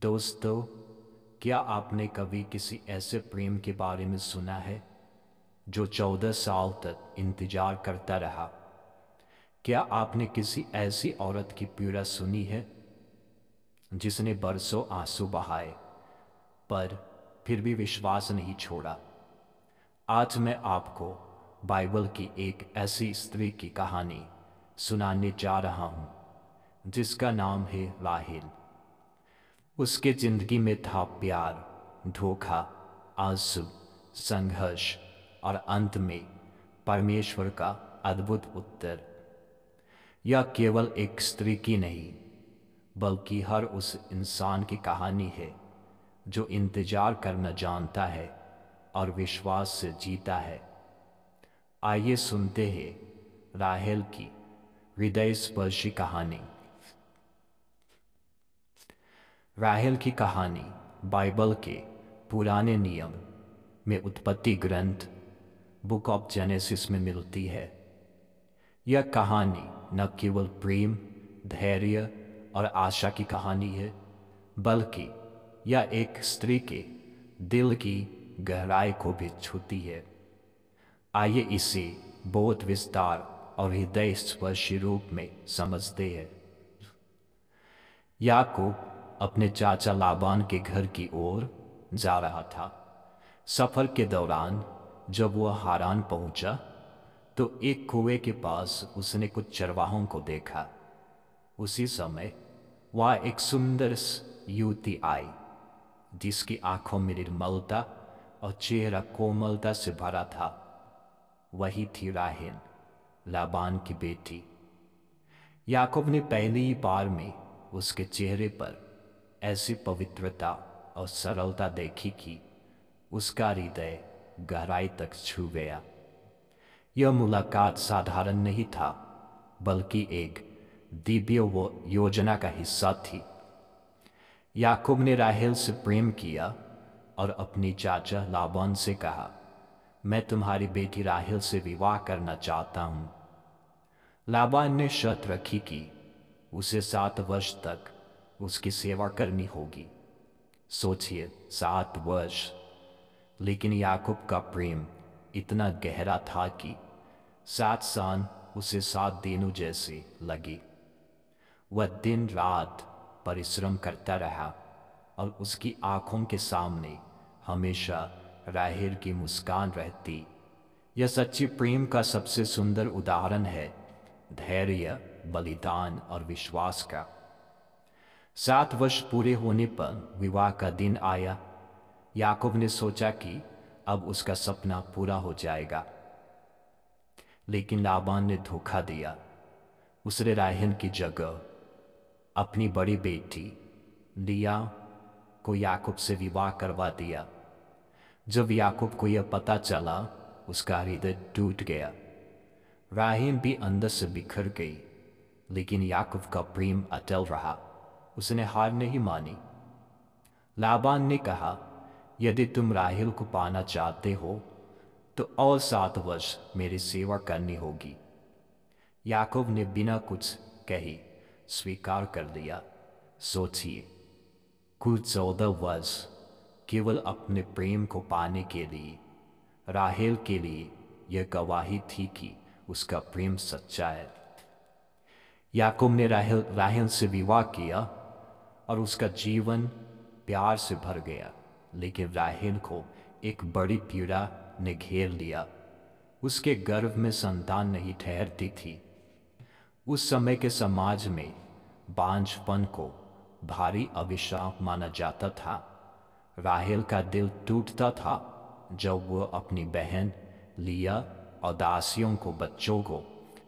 दोस्तों, क्या आपने कभी किसी ऐसे प्रेम के बारे में सुना है जो 14 साल तक इंतजार करता रहा? क्या आपने किसी ऐसी औरत की पीड़ा सुनी है जिसने बरसों आंसू बहाए पर फिर भी विश्वास नहीं छोड़ा? आज मैं आपको बाइबल की एक ऐसी स्त्री की कहानी सुनाने जा रहा हूं जिसका नाम है राहेल। उसके जिंदगी में था प्यार, धोखा, आंसू, संघर्ष और अंत में परमेश्वर का अद्भुत उत्तर। यह केवल एक स्त्री की नहीं, बल्कि हर उस इंसान की कहानी है जो इंतजार करना जानता है और विश्वास से जीता है। आइए सुनते हैं राहेल की हृदय स्पर्शी कहानी। राहेल की कहानी बाइबल के पुराने नियम में उत्पत्ति ग्रंथ बुक ऑफ जेनेसिस में मिलती है। यह कहानी न केवल प्रेम, धैर्य और आशा की कहानी है, बल्कि यह एक स्त्री के दिल की गहराई को भी छूती है। आइए इसे बहुत विस्तार और हृदय स्पर्शी रूप में समझते हैं। याकूब अपने चाचा लाबान के घर की ओर जा रहा था। सफर के दौरान जब वह हारान पहुंचा तो एक कुएं के पास उसने कुछ चरवाहों को देखा। उसी समय वह एक सुंदर युवती आई जिसकी आंखों में निर्मलता और चेहरा कोमलता से भरा था। वही थी राहेल, लाबान की बेटी। याकूब ने पहली बार में उसके चेहरे पर ऐसी पवित्रता और सरलता देखी कि उसका हृदय गहराई तक छू गया। यह मुलाकात साधारण नहीं था, बल्कि एक दिव्य योजना का हिस्सा थी। याकूब ने राहेल से प्रेम किया और अपनी चाचा लाबान से कहा, मैं तुम्हारी बेटी राहेल से विवाह करना चाहता हूं। लाबान ने शर्त रखी कि उसे 7 वर्ष तक उसकी सेवा करनी होगी। सोचिए, 7 वर्ष! लेकिन याकूब का प्रेम इतना गहरा था कि 7 साल उसे 7 दिनों जैसे लगे। वह दिन रात परिश्रम करता रहा और उसकी आंखों के सामने हमेशा राहेल की मुस्कान रहती। यह सच्ची प्रेम का सबसे सुंदर उदाहरण है, धैर्य, बलिदान और विश्वास का। 7 वर्ष पूरे होने पर विवाह का दिन आया। याकूब ने सोचा कि अब उसका सपना पूरा हो जाएगा, लेकिन लाबान ने धोखा दिया। उसने राहेल की जगह अपनी बड़ी बेटी लिया को याकूब से विवाह करवा दिया। जब याकूब को यह पता चला, उसका हृदय टूट गया। राहेल भी अंदर से बिखर गई, लेकिन याकूब का प्रेम अटल रहा। उसने हार नहीं मानी। लाबान ने कहा, यदि तुम राहेल को पाना चाहते हो तो और 7 वर्ष मेरी सेवा करनी होगी। याकूब ने बिना कुछ कहे स्वीकार कर लिया। सोचिए, कुल 14 वर्ष केवल अपने प्रेम को पाने के लिए। राहेल के लिए यह गवाही थी कि उसका प्रेम सच्चा है। याकूब ने राहेल से विवाह किया और उसका जीवन प्यार से भर गया। लेकिन राहेल को एक बड़ी पीड़ा ने घेर लिया। उसके गर्भ में संतान नहीं ठहरती थी। उस समय के समाज में बांझपन को भारी अभिशाप माना जाता था। राहेल का दिल टूटता था जब वह अपनी बहन लिया और दासियों को बच्चों को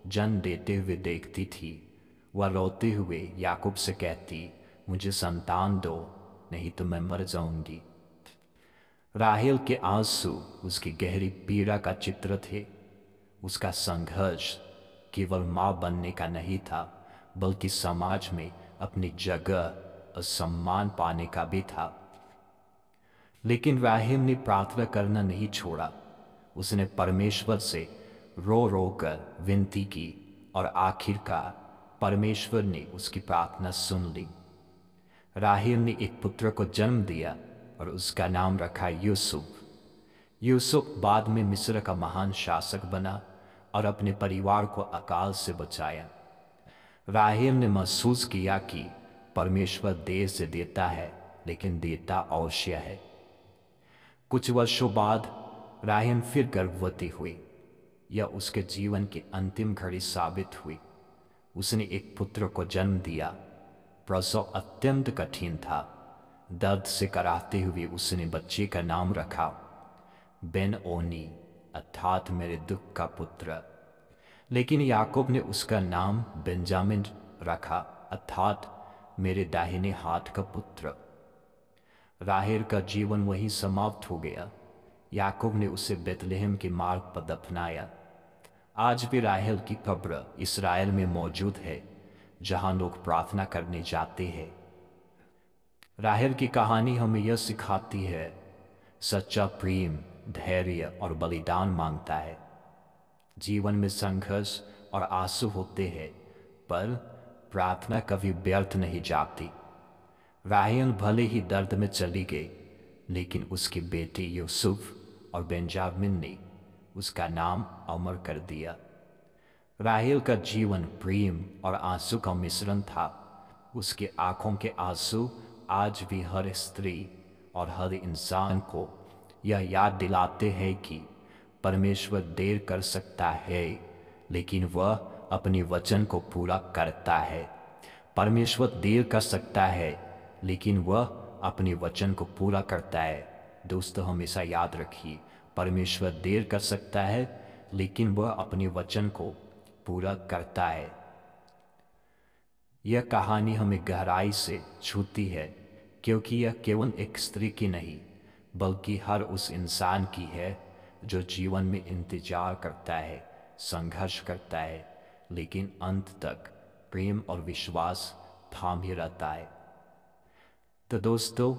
जन्म देते हुए देखती थी। वह रोते हुए याकूब से कहती, मुझे संतान दो, नहीं तो मैं मर जाऊंगी। राहेल के आंसू उसकी गहरी पीड़ा का चित्र थे। उसका संघर्ष केवल मां बनने का नहीं था, बल्कि समाज में अपनी जगह और सम्मान पाने का भी था। लेकिन राहेल ने प्रार्थना करना नहीं छोड़ा। उसने परमेश्वर से रो रो कर विनती की और आखिरकार परमेश्वर ने उसकी प्रार्थना सुन ली। राहेल ने एक पुत्र को जन्म दिया और उसका नाम रखा यूसुफ। यूसुफ बाद में मिस्र का महान शासक बना और अपने परिवार को अकाल से बचाया। राहेल ने महसूस किया कि परमेश्वर देर से देता है लेकिन देता अवश्य है। कुछ वर्षों बाद राहेल फिर गर्भवती हुई। यह उसके जीवन की अंतिम घड़ी साबित हुई। उसने एक पुत्र को जन्म दिया। प्रसव अत्यंत कठिन था। दर्द से कराहते हुए उसने बच्चे का नाम रखा बेन ओनी, अर्थात मेरे दुख का पुत्र। लेकिन याकूब ने उसका नाम बेंजामिन रखा, अर्थात मेरे दाहिने हाथ का पुत्र। राहेल का जीवन वहीं समाप्त हो गया। याकूब ने उसे बेतलेहम के मार्ग पर दफनाया। आज भी राहेल की कब्र इस्राएल में मौजूद है, जहां लोग प्रार्थना करने जाते हैं। राहेल की कहानी हमें यह सिखाती है, सच्चा प्रेम धैर्य और बलिदान मांगता है। जीवन में संघर्ष और आंसू होते हैं, पर प्रार्थना कभी व्यर्थ नहीं जाती। राहेल भले ही दर्द में चली गई, लेकिन उसकी बेटी यूसुफ और बेंजामिन ने उसका नाम अमर कर दिया। राहेल का जीवन प्रेम और आंसू का मिश्रण था। उसकी आंखों के आंसू आज भी हर स्त्री और हर इंसान को यह याद दिलाते हैं कि परमेश्वर देर कर सकता है, लेकिन वह अपने वचन को पूरा करता है। परमेश्वर देर कर सकता है, लेकिन वह अपने वचन को पूरा करता है। दोस्तों, हमेशा याद रखिए, परमेश्वर देर कर सकता है, लेकिन वह अपने वचन को पूरा करता है। यह कहानी हमें गहराई से छूती है, क्योंकि यह केवल एक स्त्री की नहीं, बल्कि हर उस इंसान की है जो जीवन में इंतजार करता है, संघर्ष करता है, लेकिन अंत तक प्रेम और विश्वास थामे रहता है। तो दोस्तों,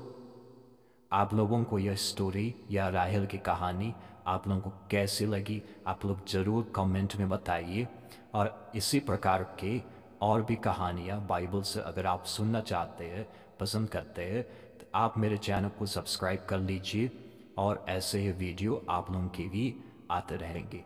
आप लोगों को यह स्टोरी या राहेल की कहानी आप लोगों को कैसी लगी, आप लोग ज़रूर कमेंट में बताइए। और इसी प्रकार के और भी कहानियाँ बाइबल से अगर आप सुनना चाहते हैं, पसंद करते हैं, तो आप मेरे चैनल को सब्सक्राइब कर लीजिए और ऐसे ही वीडियो आप लोगों के भी आते रहेंगे।